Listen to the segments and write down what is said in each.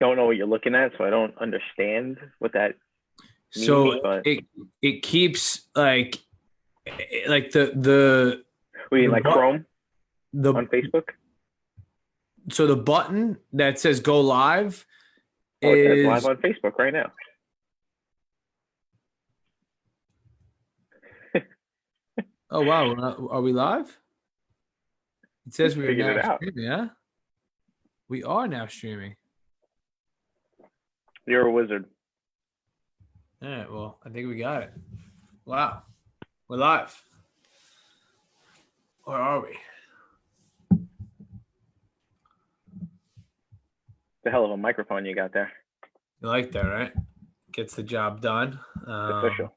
don't know what you're looking at, so I don't understand what that means. So But it keeps like the we the like bu- Chrome the on Facebook. so the button that says go live Oh, it says live is. on Facebook right now. Oh wow, are we live? It We says we are figured it now out. streaming. Yeah, we are now streaming. You're a wizard. All right, well, I think we got it. Wow, we're live. Or are we? It's a hell of a microphone you got there. You like that, right? Gets the job done. It's official.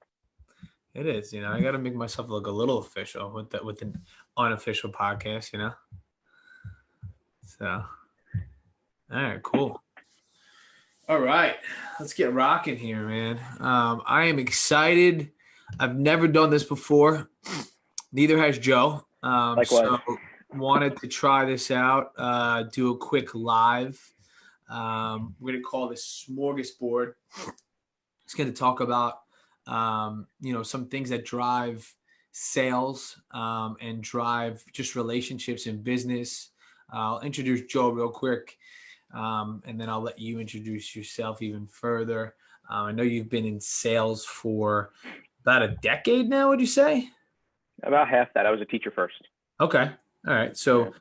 It is, I got to make myself look a little official with an unofficial podcast. So, all right, cool. All right, let's get rocking here, man. I am excited. I've never done this before. Neither has Joe. Likewise. So wanted to try this out. Do a quick live. We're gonna call this Smorgasbord. It's gonna talk about some things that drive sales and drive just relationships in business. I'll introduce Joe real quick. And then I'll let you introduce yourself even further. I know you've been in sales for about a decade now, would you say? About half that. I was a teacher first. Okay. All right. So Yeah,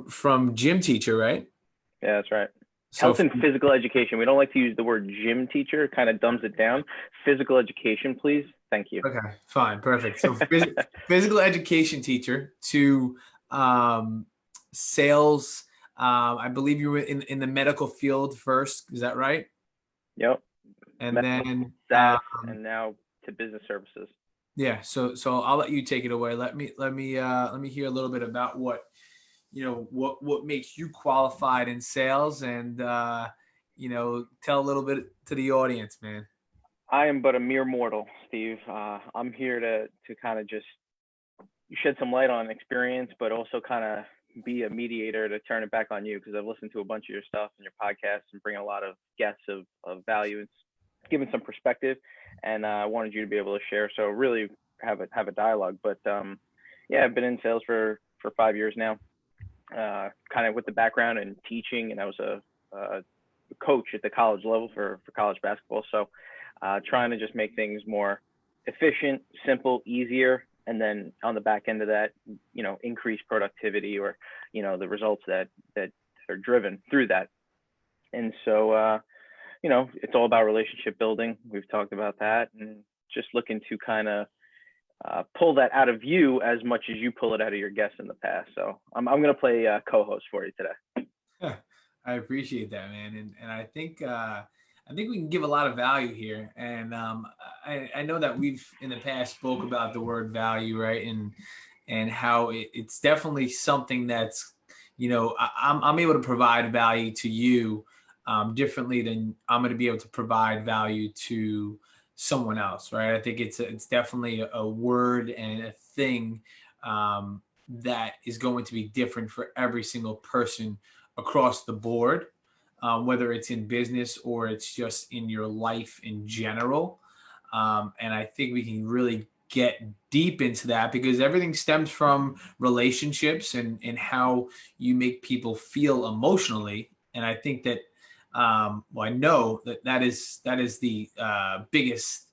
from gym teacher, right? yeah, that's right. So Health and physical education. We don't like to use the word gym teacher. It kind of dumbs it down. Physical education, please. Thank you. okay, fine, perfect. So physical education teacher to sales. I believe you were in the medical field first. Is that right? Yep. And then SaaS and now to business services. yeah, so I'll let you take it away. Let me hear a little bit about what makes you qualified in sales, and tell a little bit to the audience, man. I am but a mere mortal, Steve. I'm here to kind of just shed some light on experience, but also kind of be a mediator to turn it back on you, because I've listened to a bunch of your stuff and your podcasts and bring a lot of guests of value and giving some perspective. And I wanted you to be able to share. So really have a dialogue. But yeah, I've been in sales for 5 years now, kind of with the background in teaching, and I was a coach at the college level for college basketball. So trying to just make things more efficient, simple, easier, and then on the back end of that, increase productivity, or the results that are driven through that. And so it's all about relationship building. We've talked about that, and just looking to kind of pull that out of you as much as you pull it out of your guests in the past. So I'm going to play co-host for you today. I appreciate that, man, and I think we can give a lot of value here, and I know that we've in the past spoke about the word value, right, and how it's definitely something that's I'm able to provide value to you differently than I'm going to be able to provide value to someone else, right? I think it's definitely a word and a thing that is going to be different for every single person across the board, whether it's in business or it's just in your life in general. And I think we can really get deep into that because everything stems from relationships and how you make people feel emotionally. And I think that, I know that is the biggest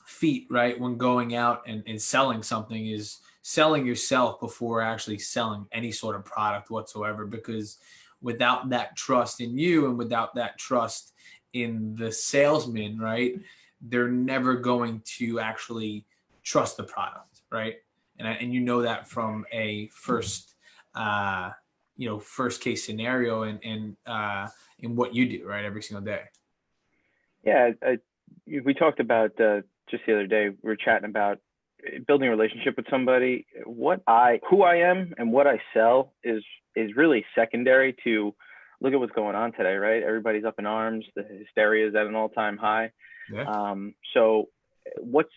feat, right? When going out and selling something is selling yourself before actually selling any sort of product whatsoever, because without that trust in you and without that trust in the salesman, right, they're never going to actually trust the product, right? And that from a first case scenario and in what you do, right, every single day. Yeah, we talked about just the other day. We were chatting about building a relationship with somebody. Who I am and what I sell is really secondary to look at what's going on today, right? Everybody's up in arms. The hysteria is at an all-time high. Yeah. So what's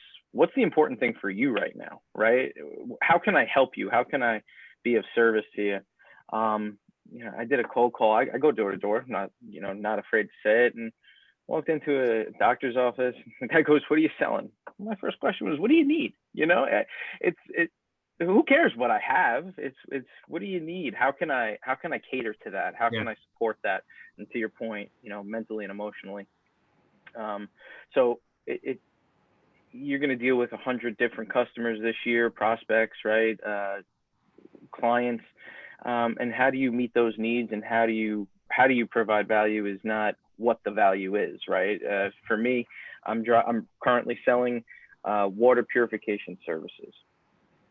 the important thing for you right now, right? How can I help you? How can I be of service to you? I did a cold call. I go door to door, not afraid to say it. And walked into a doctor's office. The guy goes, "What are you selling?" My first question was, "What do you need?" It. Who cares what I have? It's what do you need? How can I cater to that? How Yeah. can I support that? And to your point, mentally and emotionally. So you're going to deal with 100 different customers this year, prospects, right? Clients, and how do you meet those needs, and how do you provide value is not what the value is, right? For me, I'm currently selling water purification services.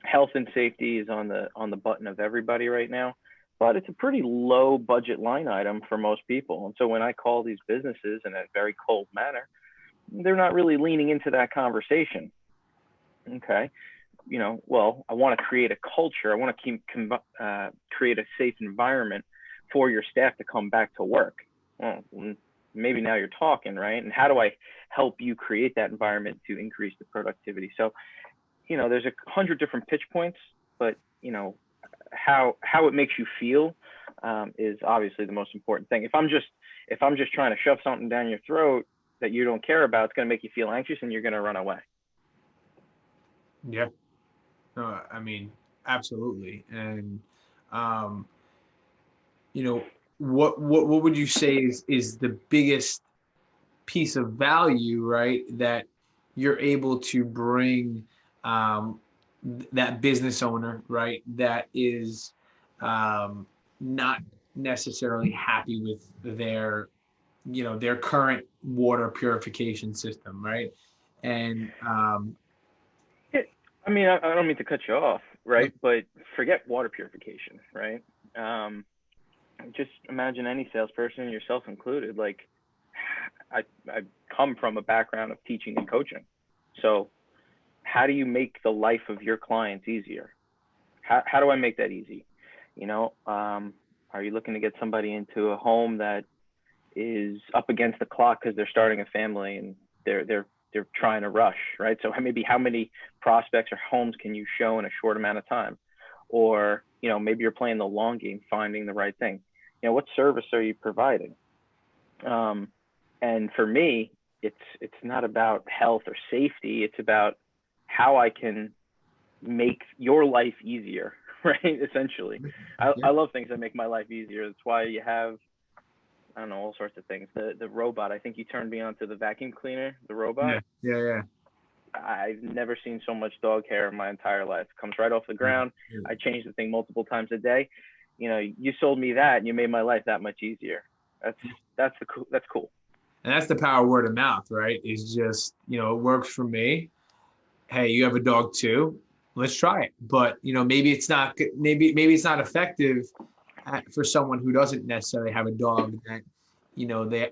Health and safety is on the button of everybody right now, but it's a pretty low budget line item for most people. And so when I call these businesses in a very cold manner, they're not really leaning into that conversation. Okay. Well, I want to create a culture. I want to create a safe environment for your staff to come back to work. Well, maybe now you're talking, right? And how do I help you create that environment to increase the productivity? So, there's 100 different pitch points, but how it makes you feel is obviously the most important thing. If I'm just trying to shove something down your throat that you don't care about, it's going to make you feel anxious and you're going to run away. Yeah. No, I mean, absolutely. And, what would you say is the biggest piece of value, right, that you're able to bring that business owner, right, that is not necessarily happy with their current water purification system, right? And I mean, I don't mean to cut you off, right? But forget water purification, right? Just imagine any salesperson, yourself included. Like, I come from a background of teaching and coaching. So how do you make the life of your clients easier? How do I make that easy? Are you looking to get somebody into a home that is up against the clock because they're starting a family and they're trying to rush, right? So maybe how many prospects or homes can you show in a short amount of time? Or, maybe you're playing the long game, finding the right thing. What service are you providing? And for me, it's not about health or safety. It's about how I can make your life easier, right? Essentially, I love things that make my life easier. That's why you have, I don't know, all sorts of things. The robot, I think you turned me on to the vacuum cleaner, the robot. Yeah. I've never seen so much dog hair in my entire life. It comes right off the ground. I change the thing multiple times a day. You sold me that and you made my life that much easier. That's cool. And that's the power of word of mouth, right? Is just, it works for me. Hey, you have a dog too. Let's try it. But, maybe it's not effective for someone who doesn't necessarily have a dog that,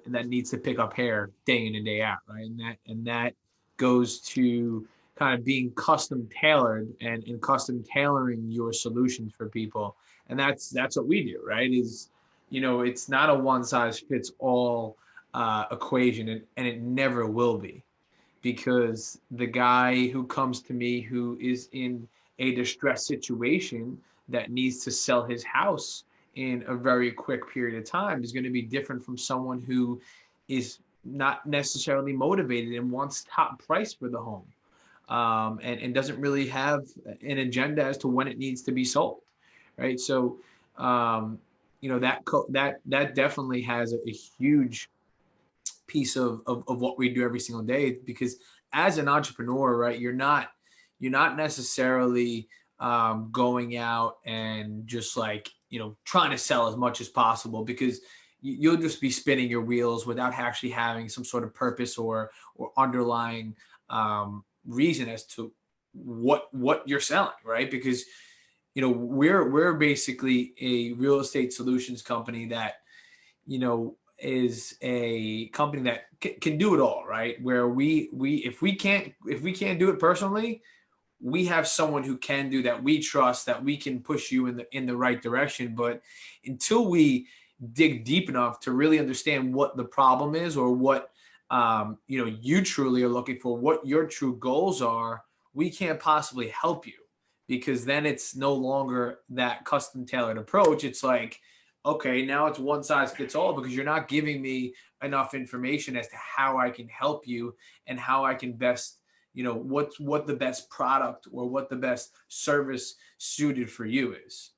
that needs to pick up hair day in and day out, right? And that goes to kind of being custom tailored and custom tailoring your solutions for people. And that's what we do, right? Is, it's not a one size fits all equation, and it never will be, because the guy who comes to me who is in a distressed situation that needs to sell his house in a very quick period of time is going to be different from someone who is not necessarily motivated and wants top price for the home, and doesn't really have an agenda as to when it needs to be sold, right? So that definitely has a huge piece of what we do every single day, because as an entrepreneur, right, you're not necessarily going out and just like, trying to sell as much as possible, because you'll just be spinning your wheels without actually having some sort of purpose or underlying reason as to what you're selling, right? Because we're basically a real estate solutions company that is a company that can do it all, right? Where we if we can't do it personally, we have someone who can do that. We trust that we can push you in the right direction. But until we dig deep enough to really understand what the problem is, or what you truly are looking for, what your true goals are, we can't possibly help you, because then it's no longer that custom tailored approach. It's like, okay, now it's one size fits all because you're not giving me enough information as to how I can help you and how I can best, what the best product or what the best service suited for you is.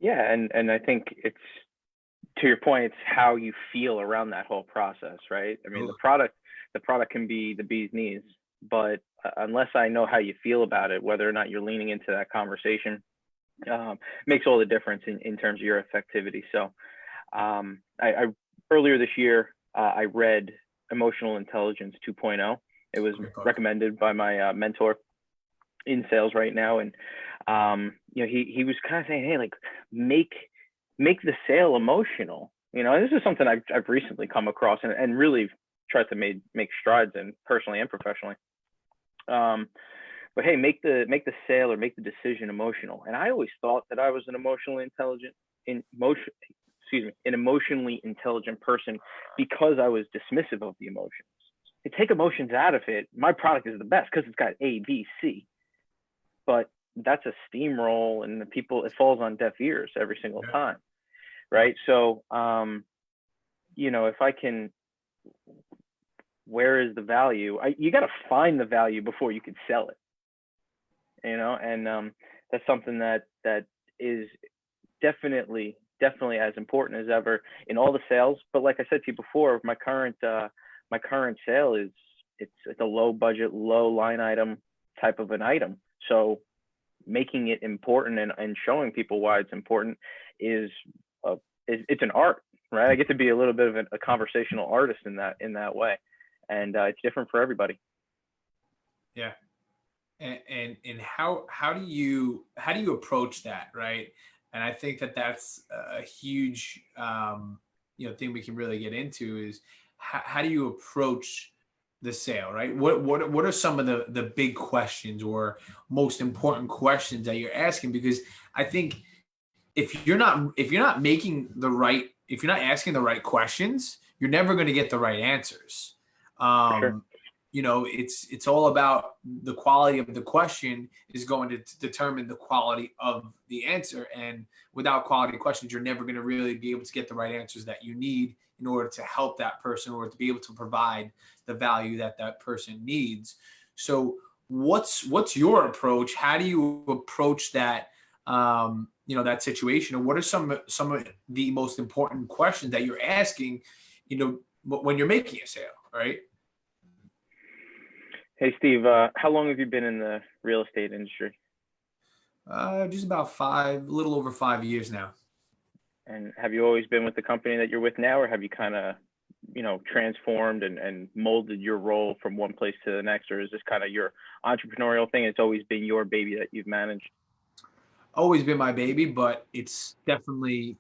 Yeah, and I think it's, to your point, it's how you feel around that whole process, right? I mean, Ooh, the product can be the bee's knees, but unless I know how you feel about it, whether or not you're leaning into that conversation, makes all the difference in terms of your effectivity. So, I earlier this year, I read Emotional Intelligence 2.0. It was great book. recommended by my mentor in sales right now, and he was kind of saying, hey, like, make the sale emotional. And this is something I've recently come across and really tried to make strides in, personally and professionally. But hey, make the sale or make the decision emotional. And I always thought that I was an emotionally intelligent person because I was dismissive of the emotions. To take emotions out of it, my product is the best because it's got A, B, C. But that's a steamroll, and it falls on deaf ears every single time, right? So, if I can, where is the value? You got to find the value before you can sell it, and that's something that is definitely as important as ever in all the sales. But like I said to you before, my current sale is it's a low budget, low line item type of an item. So making it important and showing people why it's important is it's an art, right? I get to be a little bit of a conversational artist in that way, and it's different for everybody. Yeah. And how do you approach that, right? And I think that's a huge thing we can really get into is how do you approach the sale, right? What are some of the big questions or most important questions that you're asking? Because I think if you're not making the right, if you're not asking the right questions, you're never going to get the right answers. For sure. um it's all about the quality of the question is going to determine the quality of the answer, and without quality questions you're never going to really be able to get the right answers that you need in order to help that person or to be able to provide the value that person needs. So what's your approach? How do you approach that that situation, and what are some of the most important questions that you're asking when you're making a sale, right? Hey, Steve, how long have you been in the real estate industry? Just about a little over 5 years now. And have you always been with the company that you're with now, or have you kind of, transformed and molded your role from one place to the next, or is this kind of your entrepreneurial thing? It's always been your baby that you've managed. Always been my baby, but it's definitely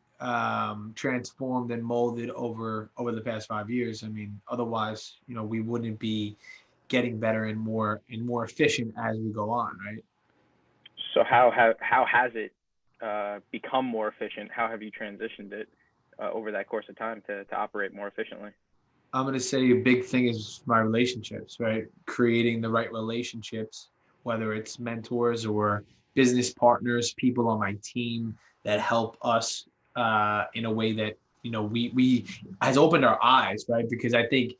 transformed and molded over the past 5 years. I mean, otherwise, we wouldn't be getting better and more efficient as we go on, right? So how has it become more efficient? How have you transitioned it over that course of time to operate more efficiently? I'm going to say a big thing is my relationships, right? Creating the right relationships, whether it's mentors or business partners, people on my team that help us in a way that, we has opened our eyes, right? Because I think,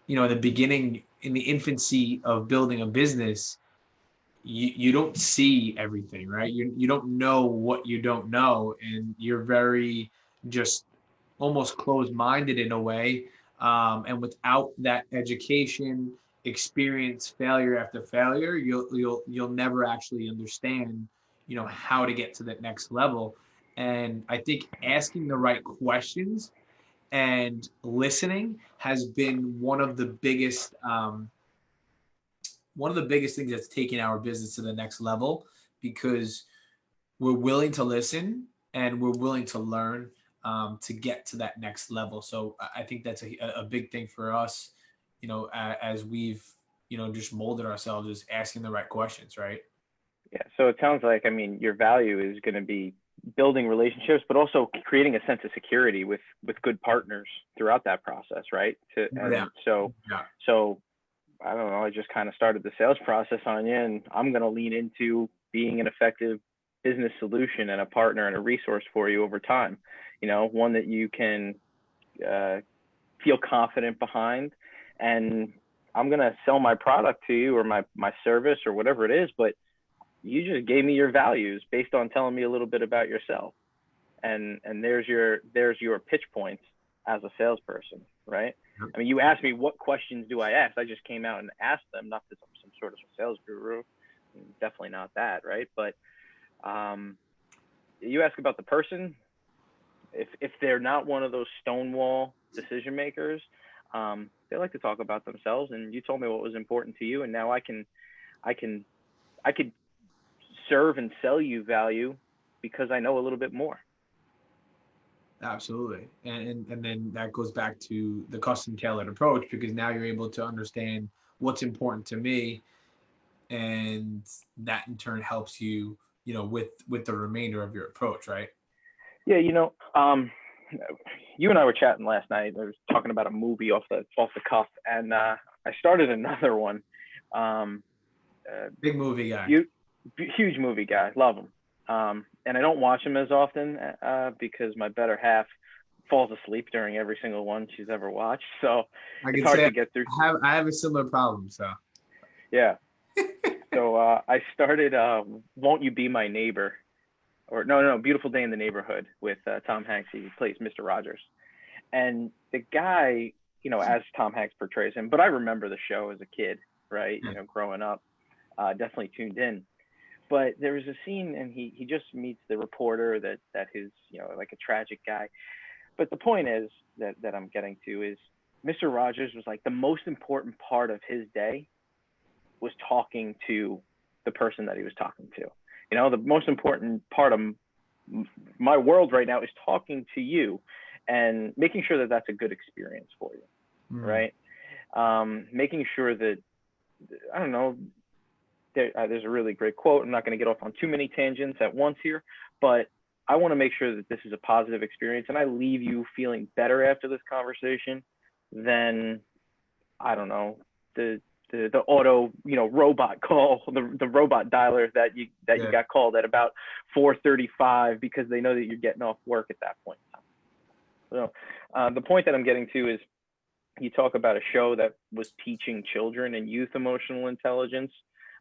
in the beginning, in the infancy of building a business, you don't see everything, right? You don't know what you don't know, and you're very just almost closed-minded in a way. And without that education, experience, failure after failure, you'll never actually understand, how to get to that next level. And I think asking the right questions and listening has been one of the biggest things that's taken our business to the next level, because we're willing to listen and we're willing to learn to get to that next level. So I think that's a big thing for us, as we've, just molded ourselves, is asking the right questions, right? Yeah. So it sounds like, I mean, your value is going to be building relationships, but also creating a sense of security with good partners throughout that process, right? Yeah. So I don't know. I just kind of started the sales process on you, and I'm going to lean into being an effective business solution and a partner and a resource for you over time. One that you can feel confident behind. And I'm going to sell my product to you, or my service, or whatever it is, but you just gave me your values based on telling me a little bit about yourself. And there's your pitch points as a salesperson, right? I mean, you asked me what questions do I ask. I just came out and asked them, not that I'm some sort of sales guru, definitely not that, right? But you ask about the person. If they're not one of those stonewall decision makers, they like to talk about themselves. And you told me what was important to you, and now I could serve and sell you value because I know a little bit more. Absolutely. And then that goes back to the custom tailored approach, because now you're able to understand what's important to me, and that in turn helps you, with the remainder of your approach, right? Yeah, you and I were chatting last night. I was talking about a movie off the cuff, and I started another one. Big movie guy. Huge movie guy. Love him. And I don't watch him as often because my better half falls asleep during every single one she's ever watched. So it's hard to get through. I have a similar problem. So yeah. So I started Won't You Be My Neighbor? Or no, Beautiful Day in the Neighborhood with Tom Hanks. He plays Mr. Rogers. And the guy, as Tom Hanks portrays him, but I remember the show as a kid, right? Growing up, definitely tuned in. But there was a scene, and he just meets the reporter that is, like a tragic guy. But the point is that I'm getting to is Mr. Rogers was like, the most important part of his day was talking to the person that he was talking to. The most important part of my world right now is talking to you and making sure that that's a good experience for you, right? Making sure that, I don't know, there's a really great quote. I'm not going to get off on too many tangents at once here, but I want to make sure that this is a positive experience, and I leave you feeling better after this conversation than, I don't know, the auto, robot call, the robot dialer that you got called at about 4:35 because they know that you're getting off work at that point in time. So the point that I'm getting to is, you talk about a show that was teaching children and youth emotional intelligence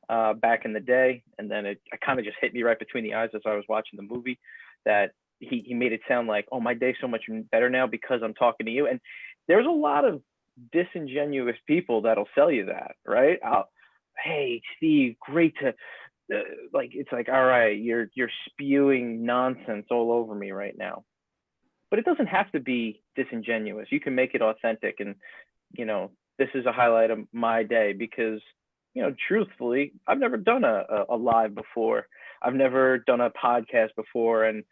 back in the day, and then it kind of just hit me right between the eyes as I was watching the movie, that he made it sound like, oh, my day's so much better now because I'm talking to you. And there's a lot of disingenuous people that'll sell you that, right? Hey, Steve, great to it's like, all right, you're spewing nonsense all over me right now. But it doesn't have to be disingenuous. You can make it authentic. And, this is a highlight of my day because, truthfully, I've never done a live before. I've never done a podcast before. And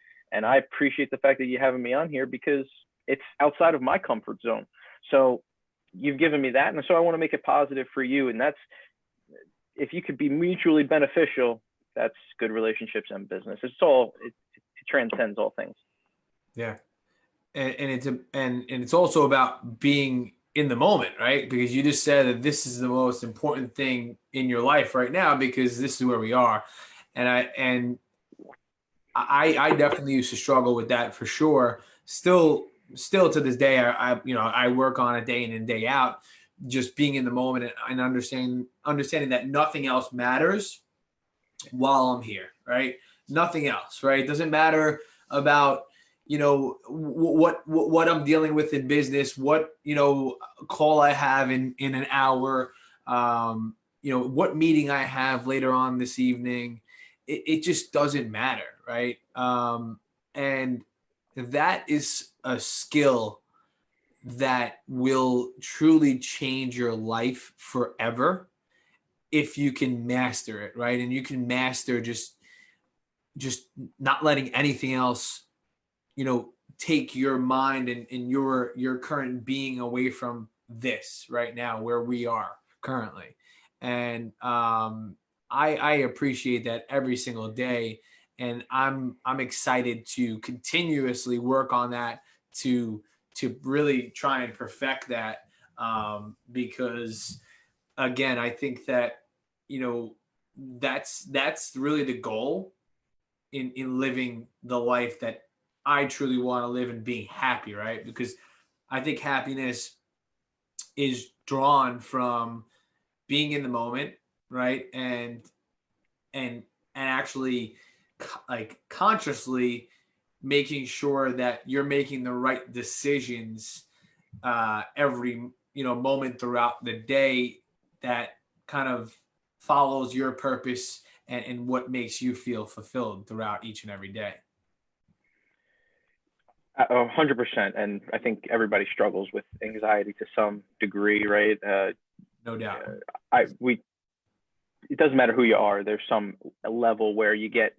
I appreciate the fact that you're having me on here because it's outside of my comfort zone. So you've given me that. And so I want to make it positive for you. And that's, if you could be mutually beneficial, that's good relationships and business. It transcends all things. Yeah. And it's also about being in the moment, right? Because you just said that this is the most important thing in your life right now because this is where we are. And I definitely used to struggle with that for sure. Still to this day, I work on it day in and day out, just being in the moment and understanding that nothing else matters while I'm here, right? Nothing else, right? It doesn't matter about, what I'm dealing with in business, what, call I have in an hour, what meeting I have later on this evening. It just doesn't matter, right? And that is a skill that will truly change your life forever if you can master it, right? And you can master just not letting anything else, take your mind and your current being away from this right now where we are currently. And I appreciate that every single day. And I'm excited to continuously work on that to really try and perfect that. Because again, I think that, that's really the goal in living the life that I truly want to live and being happy, right? Because I think happiness is drawn from being in the moment, right? And actually like consciously making sure that you're making the right decisions every moment throughout the day that kind of follows your purpose and what makes you feel fulfilled throughout each and every day. 100%. And I think everybody struggles with anxiety to some degree, right? No doubt. It doesn't matter who you are. There's some level where you get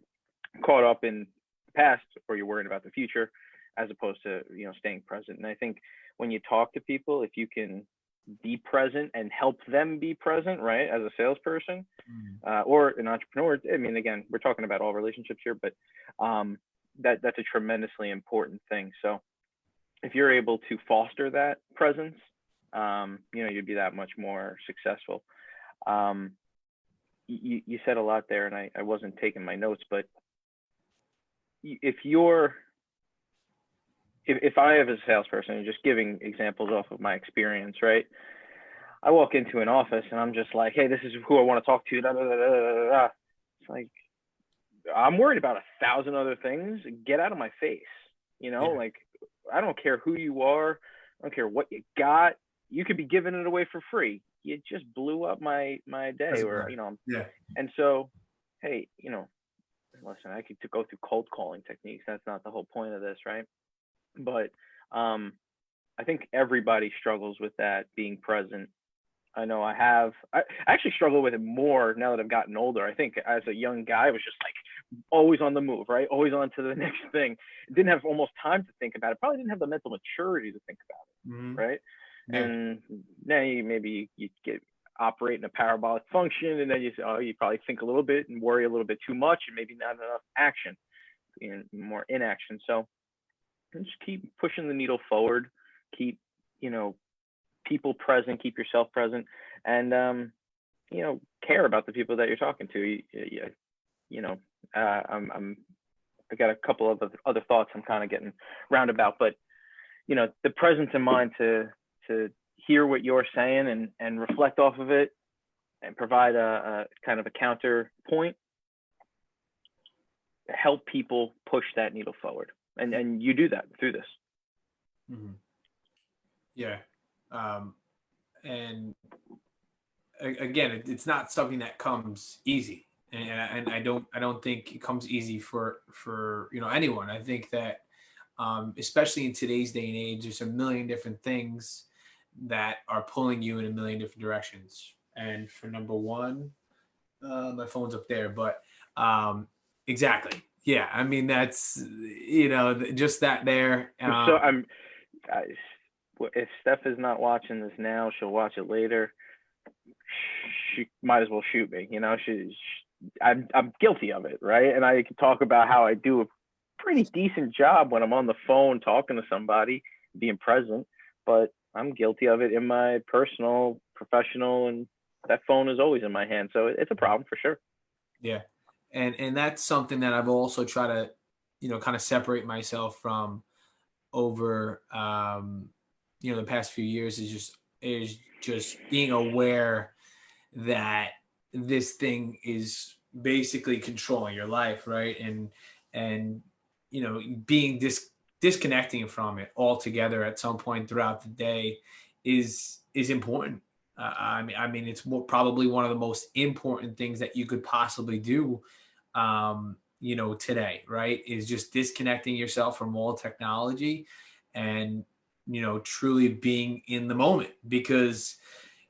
caught up in the past or you're worrying about the future as opposed to, staying present. And I think when you talk to people, if you can be present and help them be present, right, as a salesperson or an entrepreneur, I mean, again, we're talking about all relationships here, but that's a tremendously important thing. So if you're able to foster that presence, you'd be that much more successful. You said a lot there, and I wasn't taking my notes, but if I have a salesperson, and just giving examples off of my experience, right? I walk into an office and I'm just like, hey, this is who I want to talk to. Da, da, da, da, da, da. It's like, I'm worried about 1,000 other things. Get out of my face. Like, I don't care who you are. I don't care what you got. You could be giving it away for free. You just blew up my day, or, Yeah. And so, hey, listen, I could go through cold calling techniques. That's not the whole point of this, right? But I think everybody struggles with that, being present. I know I have. I actually struggle with it more now that I've gotten older. I think as a young guy, I was just like always on the move, right? Always on to the next thing. Didn't have almost time to think about it. Probably didn't have the mental maturity to think about it, right? Yeah. And then maybe you get operate in a parabolic function, and then you probably think a little bit and worry a little bit too much, and maybe not enough action, more inaction. So just keep pushing the needle forward. Keep people present, keep yourself present, and care about the people that you're talking to. I got a couple of other thoughts I'm kind of getting roundabout, but the presence in mind to hear what you're saying and reflect off of it and provide a kind of a counterpoint to help people push that needle forward, and you do that through this. Mm-hmm. Yeah. And again, it's not something that comes easy, and I don't think it comes easy for anyone. I think that especially in today's day and age, there's a million different things that are pulling you in a million different directions. And for number one, my phone's up there, but exactly, yeah. I mean, that's just that there. So if Steph is not watching this now, she'll watch it later. She might as well shoot me. I'm guilty of it, right? And I can talk about how I do a pretty decent job when I'm on the phone talking to somebody, being present, but I'm guilty of it in my personal, professional, and that phone is always in my hand. So it's a problem for sure. Yeah. And that's something that I've also tried to, kind of separate myself from over, the past few years is just being aware that this thing is basically controlling your life, right? And being disconnecting from it altogether at some point throughout the day is important. I mean, it's probably one of the most important things that you could possibly do, today, right? Is just disconnecting yourself from all technology and truly being in the moment, because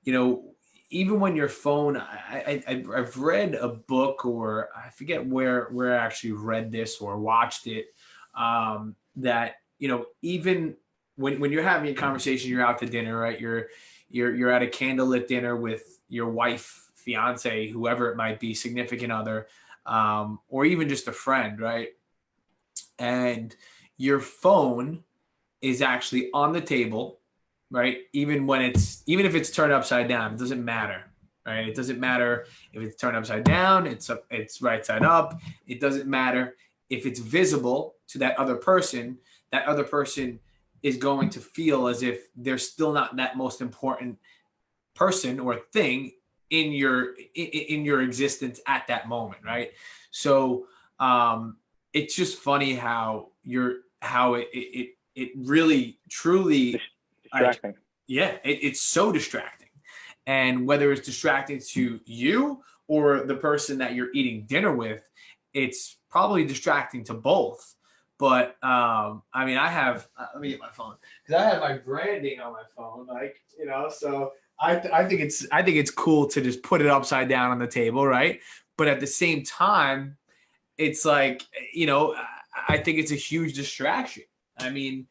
even when your phone, I've read a book, or I forget where I actually read this or watched it, that even when you're having a conversation, you're out to dinner, right? You're at a candlelit dinner with your wife, fiance, whoever it might be, significant other, or even just a friend, right? And your phone is actually on the table, right? Even if it's turned upside down, it doesn't matter, right? It doesn't matter if it's turned upside down, it's right side up. It doesn't matter. if it's visible to that other person is going to feel as if they're still not that most important person or thing in your existence at that moment, right? So it's just funny how it really truly Distracting. like, yeah, it's so distracting. And whether it's distracting to you or the person that you're eating dinner with, it's probably distracting to both. But I mean, let me get my phone because I have my branding on my phone, like, so I think it's cool to just put it upside down on the table, right? But at the same time, it's like, I think it's a huge distraction. I mean,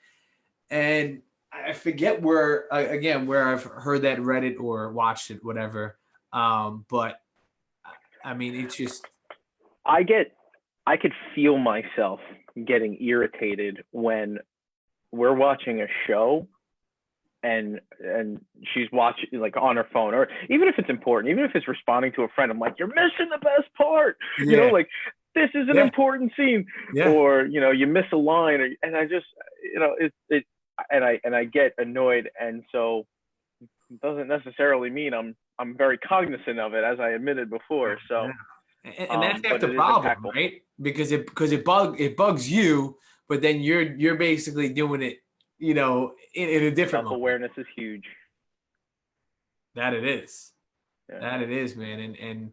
and I forget where I've heard that, Reddit or watched it, whatever. But I mean, it's just, I could feel myself getting irritated when we're watching a show and she's watching like on her phone, or even if it's important, even if it's responding to a friend, I'm like, you're missing the best part. yeah, Like, this is an important scene. yeah. Or you miss a line, and I just it and I get annoyed, and so it doesn't necessarily mean I'm very cognizant of it, as I admitted before. So and that's half the problem, right? Because it bugs you, but then you're basically doing it, in a different moment. Self-awareness is huge. That it is. Yeah. That it is, man. And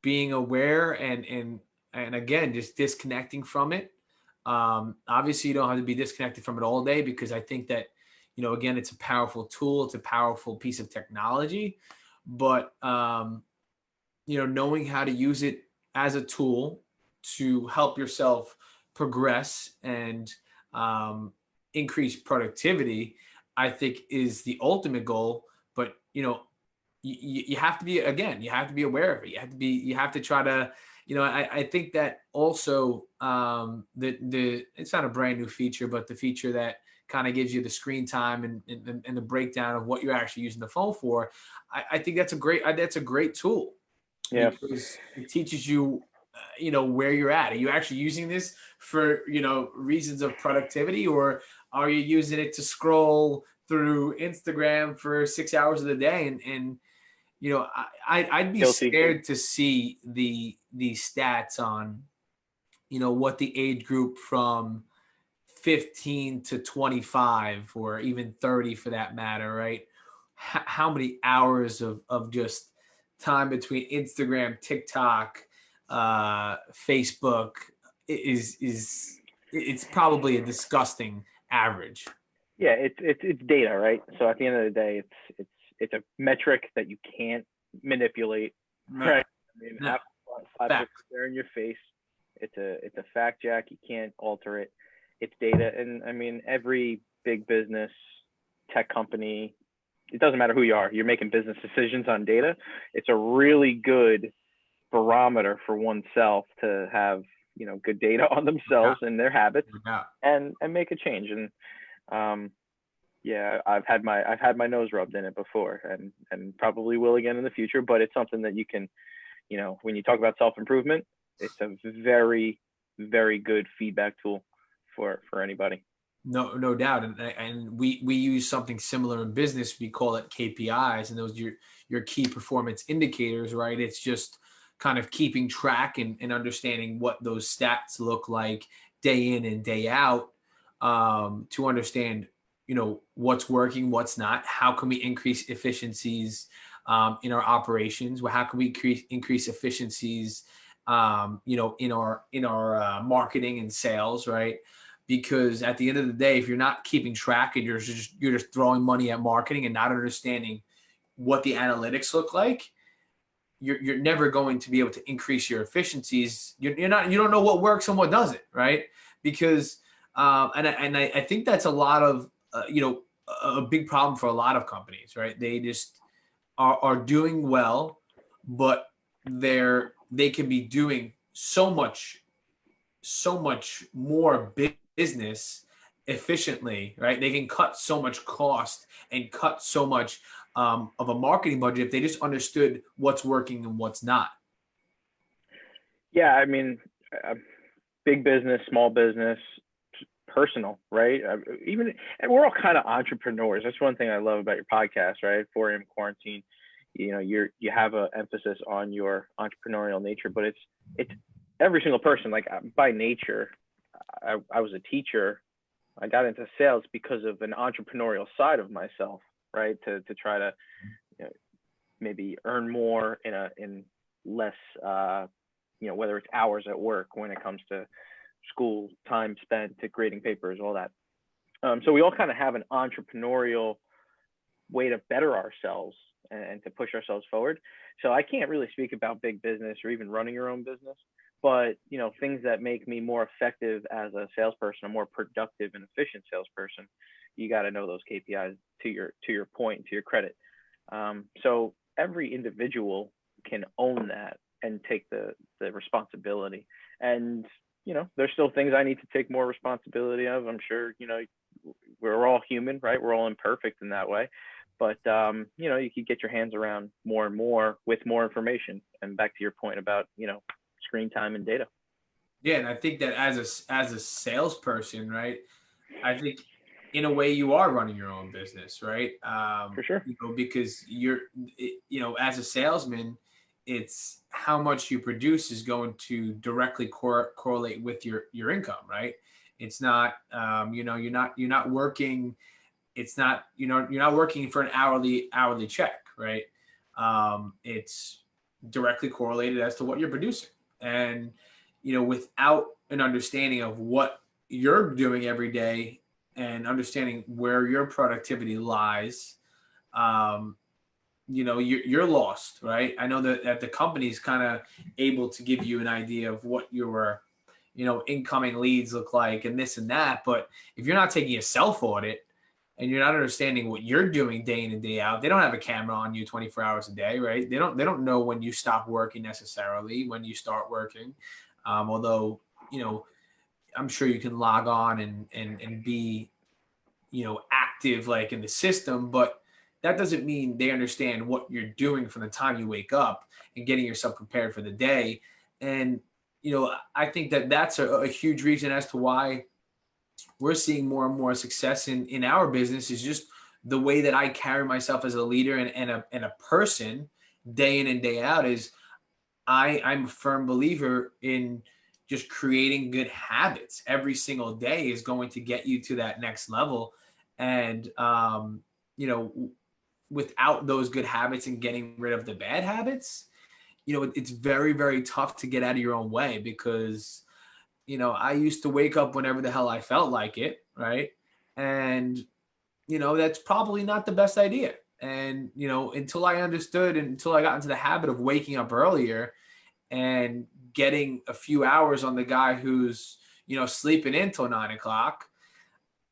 being aware and again, just disconnecting from it. Obviously you don't have to be disconnected from it all day, because I think that, again, it's a powerful tool. It's a powerful piece of technology, but, knowing how to use it as a tool to help yourself progress and increase productivity, I think is the ultimate goal. But, you have to be aware of it. You have to try to, I think that also it's not a brand new feature, but the feature that kind of gives you the screen time and the breakdown of what you're actually using the phone for. I think that's a great tool. Yeah. Because it teaches you, where you're at. Are you actually using this for, reasons of productivity, or are you using it to scroll through Instagram for 6 hours of the day? And I'd be scared to see the stats on, what the age group from 15 to 25 or even 30 for that matter, right? How many hours of just time between Instagram, TikTok, Facebook it's probably a disgusting average. Yeah, it's data, right? So at the end of the day, it's a metric that you can't manipulate, right? I mean, slap there in your face. It's a fact, Jack. You can't alter it. It's data, and I mean, every big business, tech company, it doesn't matter who you are, you're making business decisions on data. It's a really good barometer for oneself to have, good data on themselves and their habits, and make a change. And yeah, I've had my nose rubbed in it before, and probably will again in the future. But it's something that you can, when you talk about self-improvement, it's a very, very good feedback tool for anybody. No doubt. And we use something similar in business. We call it KPIs, and those your key performance indicators, right? It's just kind of keeping track and understanding what those stats look like day in and day out, to understand, what's working, what's not. How can we increase efficiencies in our operations? Well, how can we increase efficiencies, in our marketing and sales, right? Because at the end of the day, if you're not keeping track and you're just throwing money at marketing and not understanding what the analytics look like, you're never going to be able to increase your efficiencies. You don't know what works and what doesn't, right? Because I think that's a lot of a big problem for a lot of companies, right? They just are doing well, but they can be doing so much more business efficiently, right? They can cut so much cost and cut so much of a marketing budget if they just understood what's working and what's not. Yeah, I mean, big business, small business, personal, right? Even, and we're all kind of entrepreneurs. That's one thing I love about your podcast, right? 4 a.m. quarantine, you know, you have a emphasis on your entrepreneurial nature, but it's every single person. Like by nature, I was a teacher. I got into sales because of an entrepreneurial side of myself, right? To try to, you know, maybe earn more in less, you know, whether it's hours at work when it comes to school, time spent to grading papers, all that. So we all kind of have an entrepreneurial way to better ourselves and to push ourselves forward. So I can't really speak about big business or even running your own business, but you know, things that make me more effective as a salesperson, a more productive and efficient salesperson, you got to know those KPIs to your point, to your credit. So every individual can own that and take the responsibility. And you know, there's still things I need to take more responsibility of. I'm sure, you know, we're all human, right? We're all imperfect in that way. But, you know, you could get your hands around more and more with more information. And back to your point about, you know, screen time and data. Yeah. And I think that as a salesperson, right, I think in a way you are running your own business, right? For sure. You know, because you know, as a salesman, it's how much you produce is going to directly correlate with your income, right? It's not, you know, you're not working. It's not, you know, you're not working for an hourly check, right? It's directly correlated as to what you're producing, and you know, without an understanding of what you're doing every day and understanding where your productivity lies, um, you know, you're lost, right? I know that the company's kind of able to give you an idea of what your, you know, incoming leads look like and this and that. But if you're not taking a self audit and you're not understanding what you're doing day in and day out, they don't have a camera on you 24 hours a day, right? They don't know when you stop working necessarily, when you start working. Although, you know, I'm sure you can log on and be, you know, active like in the system, but that doesn't mean they understand what you're doing from the time you wake up and getting yourself prepared for the day. And you know, I think that that's a huge reason as to why we're seeing more and more success in our business is just the way that I carry myself as a leader and a person day in and day out is I'm a firm believer in just creating good habits every single day is going to get you to that next level. And, you know, without those good habits and getting rid of the bad habits, you know, it's very, very tough to get out of your own way because, you know, I used to wake up whenever the hell I felt like it. Right. And, you know, that's probably not the best idea. And, you know, until I understood and until I got into the habit of waking up earlier and getting a few hours on the guy who's, you know, sleeping in till 9 o'clock,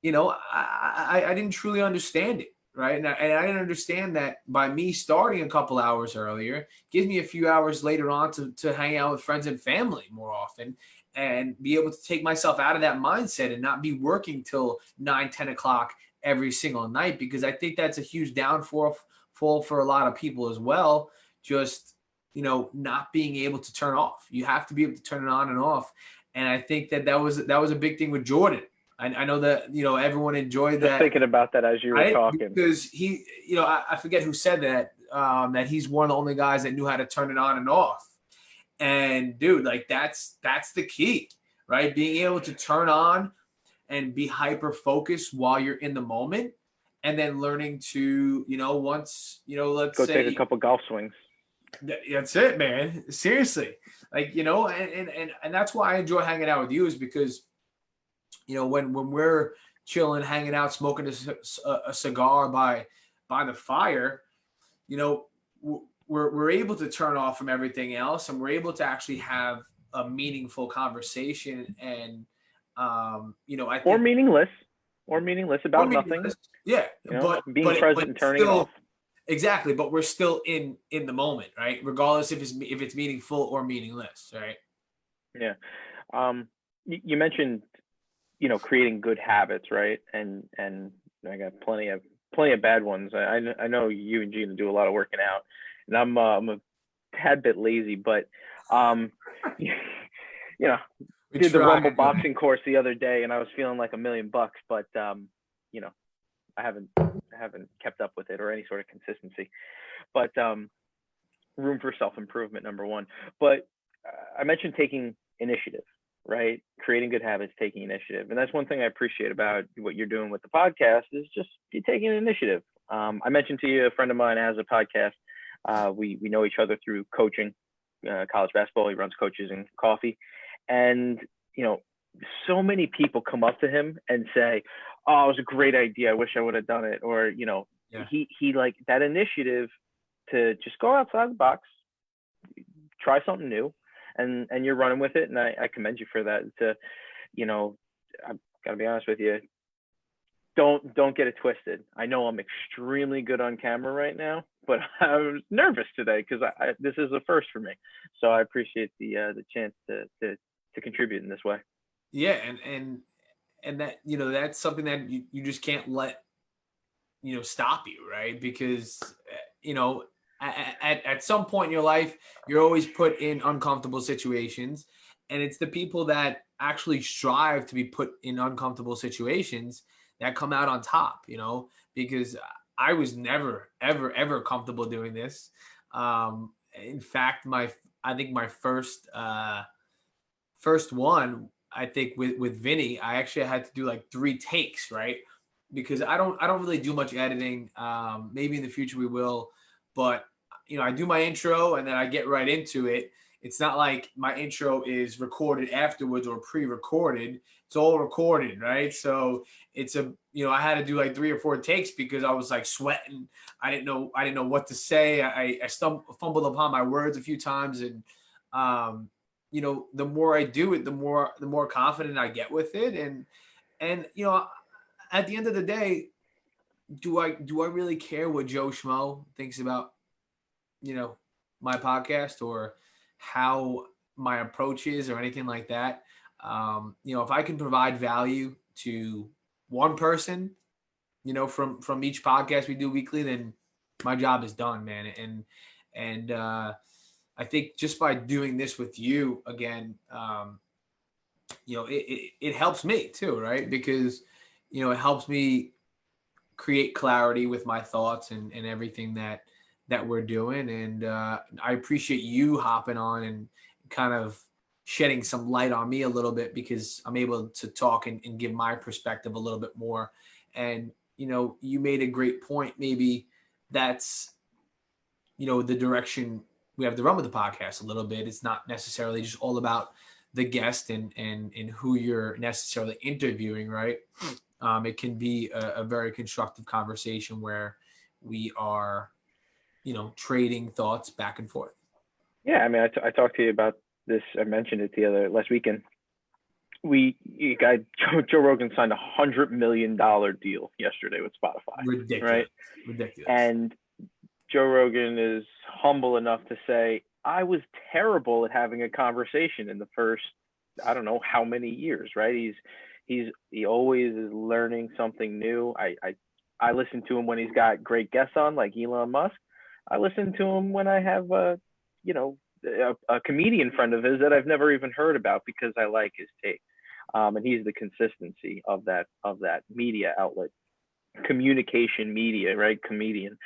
you know, I didn't truly understand it. Right. And I didn't understand that by me starting a couple hours earlier gives me a few hours later on to hang out with friends and family more often and be able to take myself out of that mindset and not be working till 9, 10 o'clock every single night, because I think that's a huge downfall for a lot of people as well. Just, you know, not being able to turn off. You have to be able to turn it on and off. And I think that was a big thing with Jordan. I know that, you know, everyone enjoyed that. Just thinking about that as you were talking. Because he, you know, I forget who said that, that he's one of the only guys that knew how to turn it on and off. And dude, like that's the key, right? Being able to turn on and be hyper focused while you're in the moment, and then learning to, you know, once, you know, let's go say take a couple golf swings. That's it, man. Seriously. Like, you know, and that's why I enjoy hanging out with you is because, you know, when we're chilling, hanging out, smoking a cigar by the fire, you know, we're able to turn off from everything else, and we're able to actually have a meaningful conversation. And you know, I think or meaningless about nothing. Yeah, you know, being present and turning it off. Exactly, but we're still in the moment, right? Regardless if it's meaningful or meaningless, right? Yeah. You mentioned, you know, creating good habits, right? And I got plenty of bad ones. I know you and Gina do a lot of working out, and I'm a tad bit lazy, but you know, did the Rumble boxing course the other day, and I was feeling like $1 million, but you know, I haven't kept up with it or any sort of consistency. But room for self-improvement, number one. But I mentioned taking initiative, right? Creating good habits, taking initiative. And that's one thing I appreciate about what you're doing with the podcast is just you taking an initiative. I mentioned to you, a friend of mine has a podcast. We know each other through coaching, college basketball. He runs Coaches and Coffee. And, you know, so many people come up to him and say, oh, it was a great idea. I wish I would have done it. Or, you know, he like that initiative to just go outside the box, try something new, and you're running with it. And I commend you for that. To, you know, I've got to be honest with you. Don't get it twisted. I know I'm extremely good on camera right now, but I was nervous today because this is a first for me. So I appreciate the chance to contribute in this way. Yeah, and that, you know, that's something that you just can't let, you know, stop you, right? Because, you know, at some point in your life, you're always put in uncomfortable situations, and it's the people that actually strive to be put in uncomfortable situations that come out on top, you know, because I was never, ever, ever comfortable doing this. In fact, I think my first one, I think with Vinny, I actually had to do like 3 takes, right? Because I don't really do much editing. Maybe in the future we will, but you know, I do my intro and then I get right into it. It's not like my intro is recorded afterwards or pre-recorded. It's all recorded, right? So it's you know, I had to do like 3 or 4 takes because I was like sweating. I didn't know what to say. I fumbled upon my words a few times, and you know, the more I do it, the more confident I get with it. And you know, at the end of the day, do I really care what Joe Schmo thinks about, you know, my podcast or how my approach is or anything like that? You know, if I can provide value to one person, you know, from each podcast we do weekly, then my job is done, man. And I think just by doing this with you again, you know, it helps me too, right? Because, you know, it helps me create clarity with my thoughts and everything that we're doing. And I appreciate you hopping on and kind of shedding some light on me a little bit, because I'm able to talk and give my perspective a little bit more. And, you know, you made a great point. Maybe that's, you know, the direction we have to run with the podcast a little bit. It's not necessarily just all about the guest and who you're necessarily interviewing, right? It can be a very constructive conversation where we are, you know, trading thoughts back and forth. Yeah, I mean, I talked to you about this. I mentioned it last weekend. Joe Rogan signed $100 million deal yesterday with Spotify. Ridiculous, right? Ridiculous. And Joe Rogan is humble enough to say, I was terrible at having a conversation in the first, I don't know how many years, right? He always is learning something new. I listen to him when he's got great guests on, like Elon Musk. I listen to him when I have you know, a comedian friend of his that I've never even heard about because I like his take. And he's the consistency of that media outlet, communication media, right? Comedian.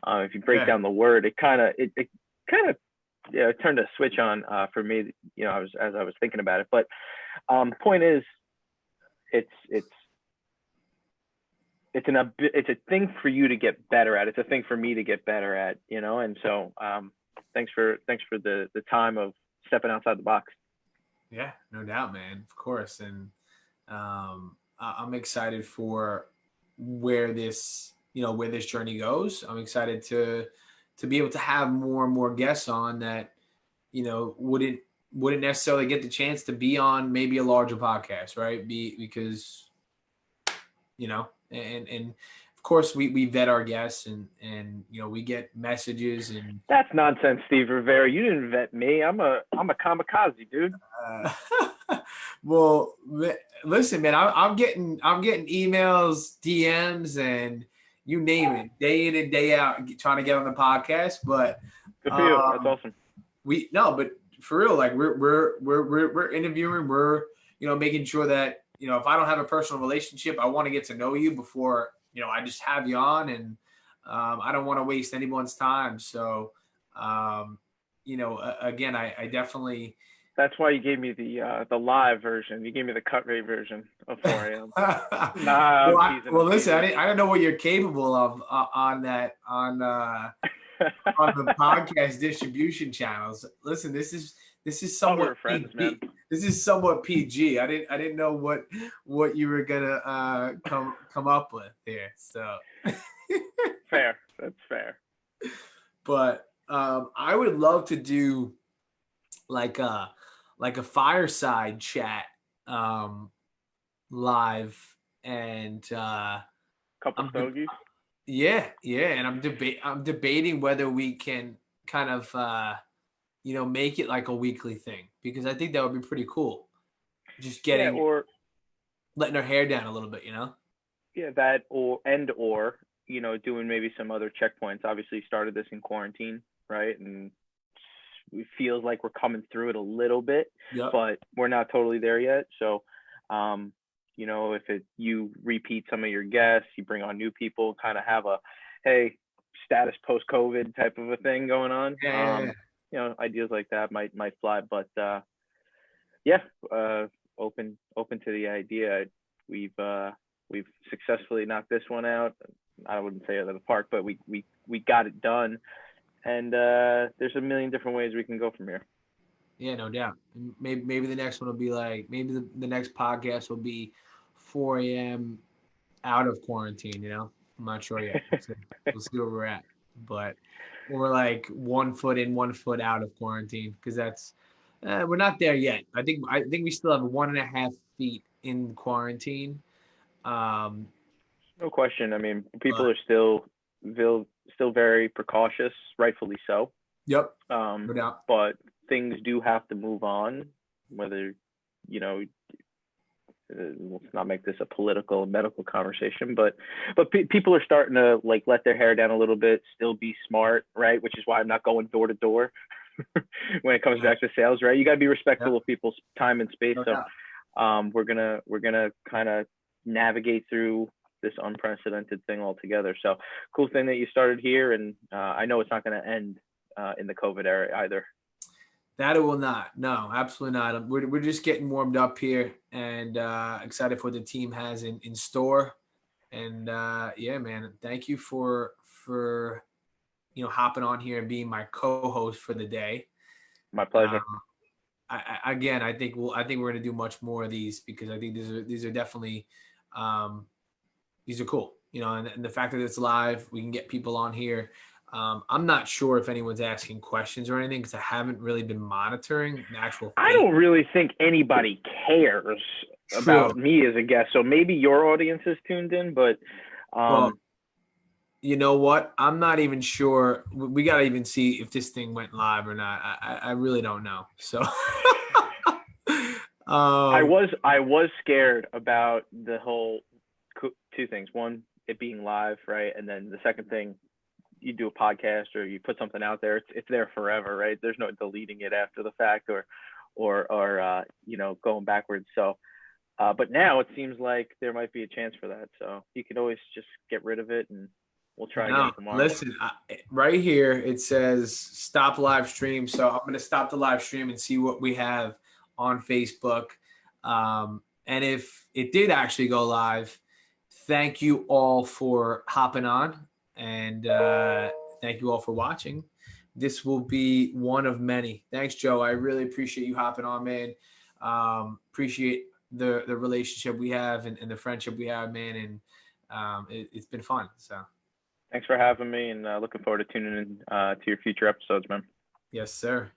If you break down the word, it kind of turned a switch on for me. You know, as I was thinking about it. But point is, it's a thing for you to get better at. It's a thing for me to get better at. You know, and so thanks for the time of stepping outside the box. Yeah, no doubt, man. Of course. And I'm excited for where this journey goes. I'm excited to be able to have more and more guests on that, you know, wouldn't necessarily get the chance to be on maybe a larger podcast, right? Because, you know, and of course we vet our guests and you know, we get messages. And that's nonsense, Steve Rivera. You didn't vet me. I'm a kamikaze, dude. Well, listen, man, I'm getting emails, DMs, and you name it, day in and day out, trying to get on the podcast. But good for you. That's awesome. But for real, like we're interviewing, we're making sure that, if I don't have a personal relationship, I want to get to know you before, I just have you on, and I don't want to waste anyone's time. So, again, I definitely. That's why you gave me the live version. You gave me the cut rate version of 4 a.m. Nah, I'm teasing. Well, listen, I didn't know what you're capable of on the podcast distribution channels. Listen, this is somewhat friends, PG. man. This is somewhat PG. I didn't know what you were gonna come up with here. So fair. That's fair. But I would love to do like a fireside chat live, and couple stogies. Yeah, and I'm debating whether we can kind of make it like a weekly thing, because I think that would be pretty cool. Just getting or letting our hair down a little bit, Yeah, that or doing maybe some other checkpoints. Obviously, started this in quarantine, right? And it feels like we're coming through it a little bit, but we're not totally there yet. So, if you repeat some of your guests, you bring on new people, kind of have a, hey, status post-COVID type of a thing going on. Yeah. Ideas like that might fly, but open to the idea. We've successfully knocked this one out. I wouldn't say out of the park, but we got it done. And there's a million different ways we can go from here. Yeah, no doubt. Maybe the next one will be like, maybe the next podcast will be 4 a.m. out of quarantine, I'm not sure yet. We'll see where we're at. But we're like 1 foot in, 1 foot out of quarantine, because that's we're not there yet. I think we still have 1.5 feet in quarantine. No question. I mean, people are still very precautious, rightfully so. Yep. No doubt. But things do have to move on, whether, let's not make this a political medical conversation, but people are starting to like let their hair down a little bit, still be smart, right? Which is why I'm not going door to door when it comes back to sales, right? You got to be respectful of people's time and space. We're gonna kind of navigate through this unprecedented thing altogether. So cool thing that you started here, and I know it's not going to end in the COVID era either. That it will not. No, absolutely not. We're just getting warmed up here, and excited for what the team has in store. And yeah, man, thank you for hopping on here and being my co-host for the day. My pleasure. I think we're going to do much more of these, because I think these are definitely these are cool. And the fact that it's live, we can get people on here. I'm not sure if anyone's asking questions or anything, because I haven't really been monitoring the actual. I don't really think anybody cares about me as a guest. So maybe your audience is tuned in, but well, you know what? I'm not even sure. We got to even see if this thing went live or not. I really don't know. So I was scared about the whole two things. One, it being live, right? And then the second thing, you do a podcast or you put something out there, it's there forever, right? There's no deleting it after the fact or going backwards. So, but now it seems like there might be a chance for that. So you can always just get rid of it, and we'll try again tomorrow. Listen, right here it says stop live stream. So I'm going to stop the live stream and see what we have on Facebook. And if it did actually go live, thank you all for hopping on. And thank you all for watching. This will be one of many. Thanks, Joe. I really appreciate you hopping on, man. Appreciate the relationship we have and the friendship we have, man. And it's been fun. So thanks for having me, and looking forward to tuning in to your future episodes, man. Yes, sir.